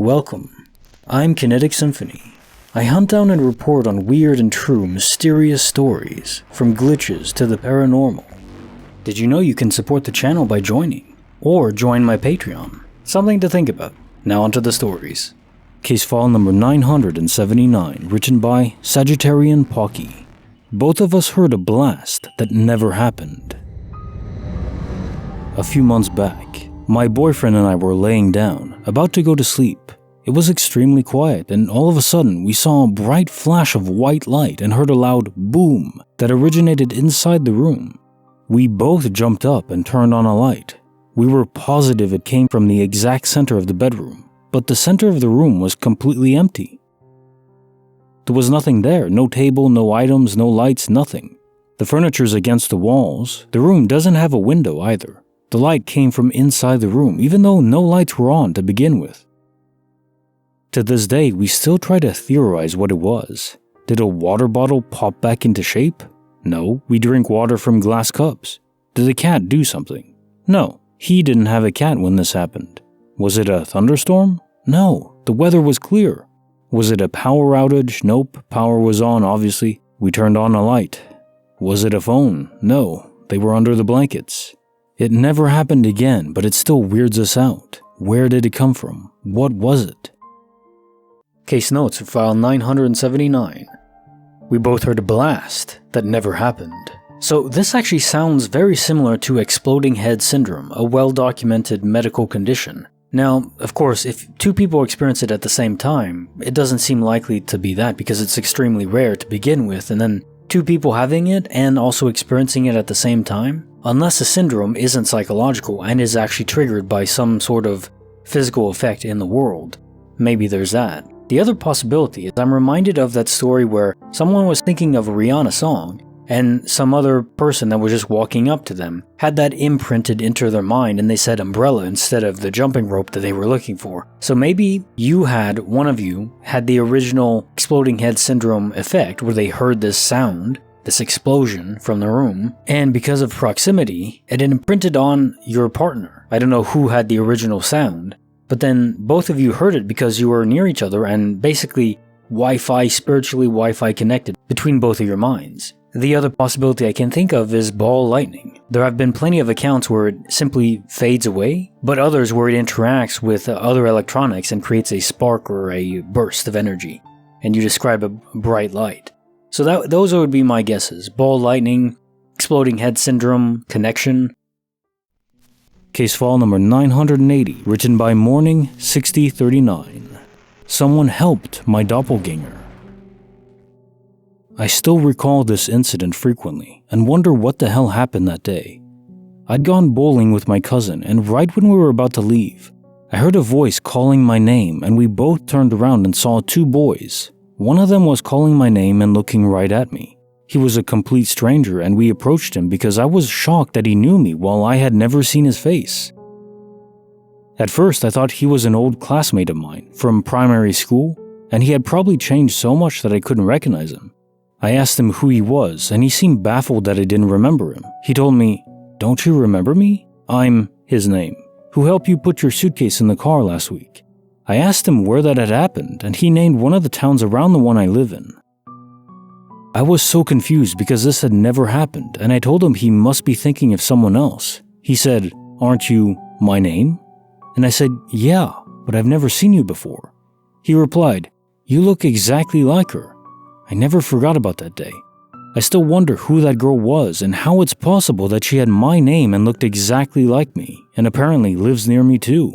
Welcome. I'm Kinetic Symphony. I hunt down and report on weird and true mysterious stories, from glitches to the paranormal. Did you know you can support the channel by joining? Or join my Patreon? Something to think about. Now onto the stories. Case file number 979, written by Sagittarianpocky. Both of us heard a blast that never happened. A few months back, my boyfriend and I were laying down, about to go to sleep. It was extremely quiet, and all of a sudden we saw a bright flash of white light and heard a loud boom that originated inside the room. We both jumped up and turned on a light. We were positive it came from the exact center of the bedroom, but the center of the room was completely empty. There was nothing there, no table, no items, no lights, nothing. The furniture's against the walls. The room doesn't have a window either. The light came from inside the room, even though no lights were on to begin with. To this day, we still try to theorize what it was. Did a water bottle pop back into shape? No, we drink water from glass cups. Did the cat do something? No, he didn't have a cat when this happened. Was it a thunderstorm? No, the weather was clear. Was it a power outage? Nope, power was on obviously. We turned on a light. Was it a phone? No, they were under the blankets. It never happened again, but it still weirds us out. Where did it come from? What was it? Case notes for file 979. We both heard a blast that never happened. So this actually sounds very similar to exploding head syndrome, a well-documented medical condition. Now, of course, if two people experience it at the same time, it doesn't seem likely to be that because it's extremely rare to begin with, and then two people having it and also experiencing it at the same time? Unless a syndrome isn't psychological and is actually triggered by some sort of physical effect in the world, maybe there's that. The other possibility is I'm reminded of that story where someone was thinking of a Rihanna song and some other person that was just walking up to them had that imprinted into their mind and they said umbrella instead of the jumping rope that they were looking for. So maybe one of you had the original exploding head syndrome effect where they heard this sound, this explosion from the room, and because of proximity, it imprinted on your partner. I don't know who had the original sound, but then both of you heard it because you were near each other and basically spiritually Wi-Fi connected between both of your minds. The other possibility I can think of is ball lightning. There have been plenty of accounts where it simply fades away, but others where it interacts with other electronics and creates a spark or a burst of energy, and you describe a bright light. So those would be my guesses. Ball lightning, exploding head syndrome, connection. Case file number 980, written by Morning 6039. Someone helped my doppelganger. I still recall this incident frequently and wonder what the hell happened that day. I'd gone bowling with my cousin, and right when we were about to leave, I heard a voice calling my name, and we both turned around and saw two boys. One of them was calling my name and looking right at me. He was a complete stranger, and we approached him because I was shocked that he knew me while I had never seen his face. At first, I thought he was an old classmate of mine from primary school, and he had probably changed so much that I couldn't recognize him. I asked him who he was, and he seemed baffled that I didn't remember him. He told me, "Don't you remember me? I'm," his name, "who helped you put your suitcase in the car last week." I asked him where that had happened, and he named one of the towns around the one I live in. I was so confused because this had never happened, and I told him he must be thinking of someone else. He said, "Aren't you my name?" And I said, "Yeah, but I've never seen you before." He replied, "You look exactly like her." I never forgot about that day. I still wonder who that girl was and how it's possible that she had my name and looked exactly like me, and apparently lives near me too.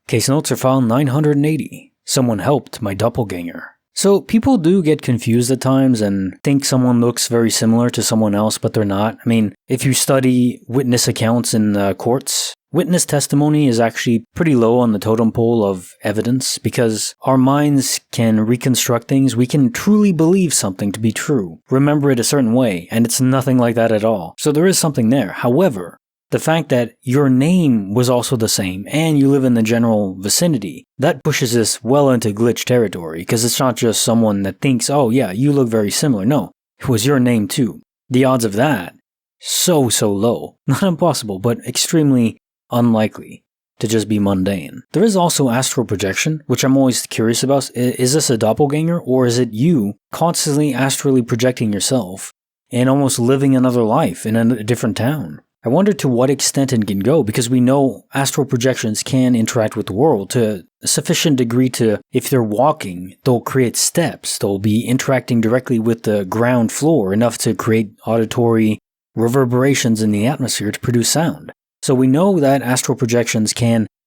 Case notes are file 980. Someone helped my doppelganger. So people do get confused at times and think someone looks very similar to someone else, but they're not. I mean, if you study witness accounts in courts, witness testimony is actually pretty low on the totem pole of evidence because our minds can reconstruct things. We can truly believe something to be true, remember it a certain way, and it's nothing like that at all. So there is something there. However, the fact that your name was also the same and you live in the general vicinity, that pushes us well into glitch territory because it's not just someone that thinks, "Oh yeah, you look very similar." No, it was your name too. The odds of that, so low. Not impossible, but extremely unlikely. to just be mundane. There is also astral projection, which I'm always curious about. Is this a doppelganger, or is it you constantly astrally projecting yourself and almost living another life in a different town? I wonder to what extent it can go, because we know astral projections can interact with the world to a sufficient degree to, if they're walking, they'll create steps, they'll be interacting directly with the ground floor enough to create auditory reverberations in the atmosphere to produce sound. So we know that astral projections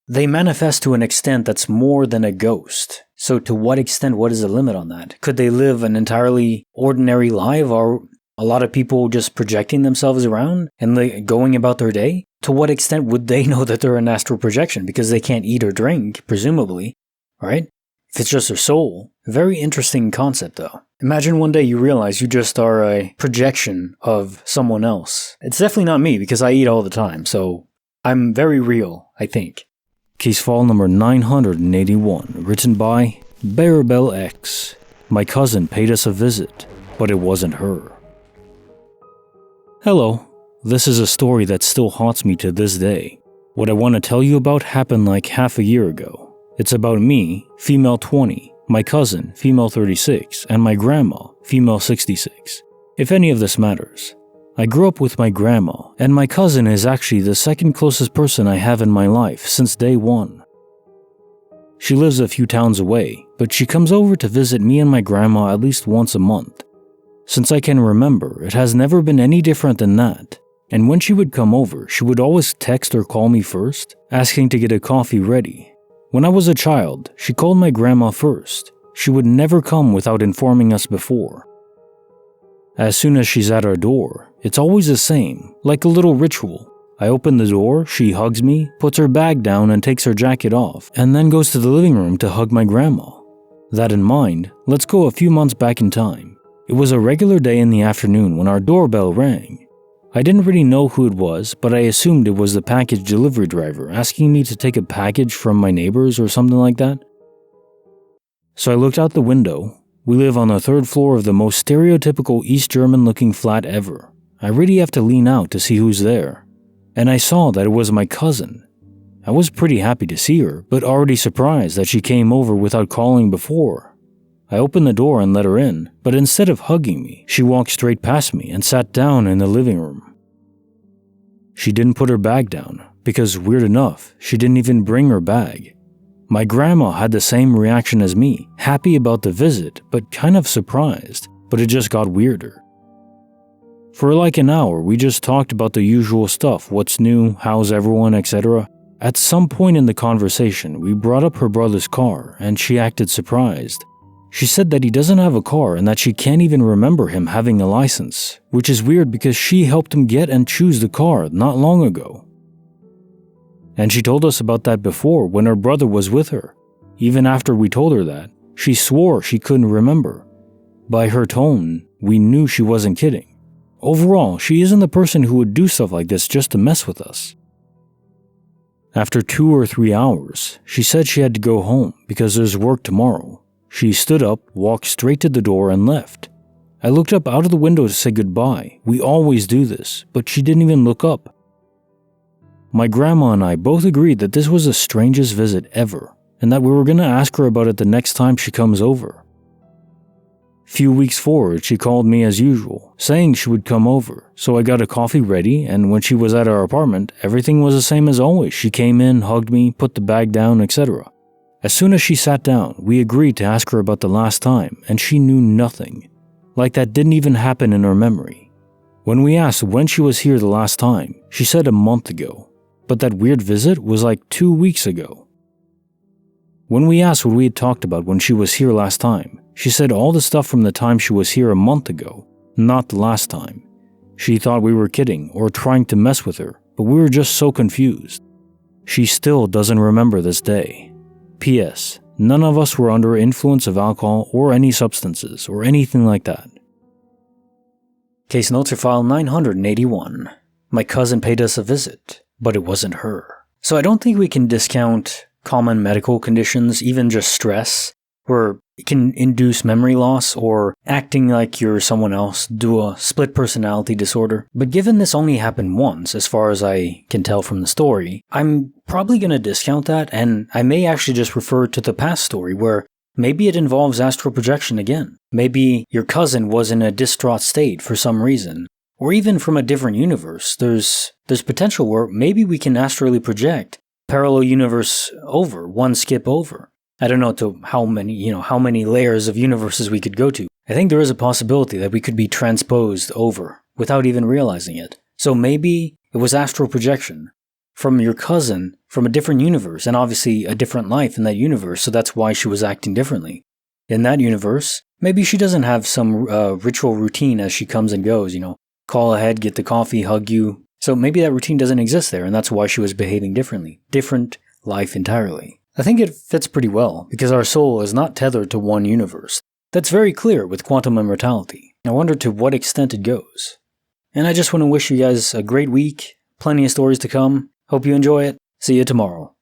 they manifest to an extent that's more than a ghost. So to what extent, what is the limit on that? Could they live an entirely ordinary life, or a lot of people just projecting themselves around and going about their day? To what extent would they know that they're an astral projection? Because they can't eat or drink, presumably, right? If it's just their soul. Very interesting concept, though. Imagine one day you realize you just are a projection of someone else. It's definitely not me, because I eat all the time, so I'm very real, I think. Case file number 981, written by baerbelx. My cousin paid us a visit, but it wasn't her. Hello, this is a story that still haunts me to this day. What I want to tell you about happened like half a year ago. It's about me, female 20, my cousin, female 36, and my grandma, female 66. If any of this matters. I grew up with my grandma, and my cousin is actually the second closest person I have in my life since day one. She lives a few towns away, but she comes over to visit me and my grandma at least once a month. Since I can remember, it has never been any different than that, and when she would come over, she would always text or call me first, asking to get a coffee ready. When I was a child, she called my grandma first. She would never come without informing us before. As soon as she's at our door, it's always the same, like a little ritual. I open the door, she hugs me, puts her bag down and takes her jacket off, and then goes to the living room to hug my grandma. That in mind, let's go a few months back in time. It was a regular day in the afternoon when our doorbell rang. I didn't really know who it was, but I assumed it was the package delivery driver asking me to take a package from my neighbors or something like that. So I looked out the window. We live on the third floor of the most stereotypical East German looking flat ever. I really have to lean out to see who's there. And I saw that it was my cousin. I was pretty happy to see her, but already surprised that she came over without calling before. I opened the door and let her in, but instead of hugging me, she walked straight past me and sat down in the living room. She didn't put her bag down, because weird enough, she didn't even bring her bag. My grandma had the same reaction as me, happy about the visit, but kind of surprised, but it just got weirder. For like an hour, we just talked about the usual stuff, what's new, how's everyone, etc. At some point in the conversation, we brought up her brother's car, and she acted surprised. She said that he doesn't have a car and that she can't even remember him having a license, which is weird because she helped him get and choose the car not long ago. And she told us about that before when her brother was with her. Even after we told her that, she swore she couldn't remember. By her tone, we knew she wasn't kidding. Overall, she isn't the person who would do stuff like this just to mess with us. After 2 or 3 hours, she said she had to go home because there's work tomorrow. She stood up, walked straight to the door, and left. I looked up out of the window to say goodbye. We always do this, but she didn't even look up. My grandma and I both agreed that this was the strangest visit ever, and that we were going to ask her about it the next time she comes over. Few weeks forward, she called me as usual, saying she would come over, so I got a coffee ready, and when she was at our apartment, everything was the same as always. She came in, hugged me, put the bag down, etc. As soon as she sat down, we agreed to ask her about the last time, and she knew nothing. Like that didn't even happen in her memory. When we asked when she was here the last time, she said a month ago, but that weird visit was like 2 weeks ago. When we asked what we had talked about when she was here last time, she said all the stuff from the time she was here a month ago, not the last time. She thought we were kidding or trying to mess with her, but we were just so confused. She still doesn't remember this day. P.S. None of us were under influence of alcohol or any substances or anything like that. Case notes are file 981. My cousin paid us a visit, but it wasn't her. So I don't think we can discount common medical conditions, even just stress, where it can induce memory loss or acting like you're someone else, do a split personality disorder. But given this only happened once, as far as I can tell from the story, I'm probably going to discount that, and I may actually just refer to the past story where maybe it involves astral projection again. Maybe your cousin was in a distraught state for some reason. Or even from a different universe, there's potential where maybe we can astrally project parallel universe over, one skip over. I don't know to how many layers of universes we could go to. I think there is a possibility that we could be transposed over without even realizing it. So maybe it was astral projection from your cousin from a different universe, and obviously a different life in that universe, so that's why she was acting differently. In that universe, maybe she doesn't have some ritual routine as she comes and goes, call ahead, get the coffee, hug you. So maybe that routine doesn't exist there, and that's why she was behaving differently. Different life entirely. I think it fits pretty well, because our soul is not tethered to one universe. That's very clear with quantum immortality. I wonder to what extent it goes. And I just want to wish you guys a great week, plenty of stories to come. Hope you enjoy it. See you tomorrow.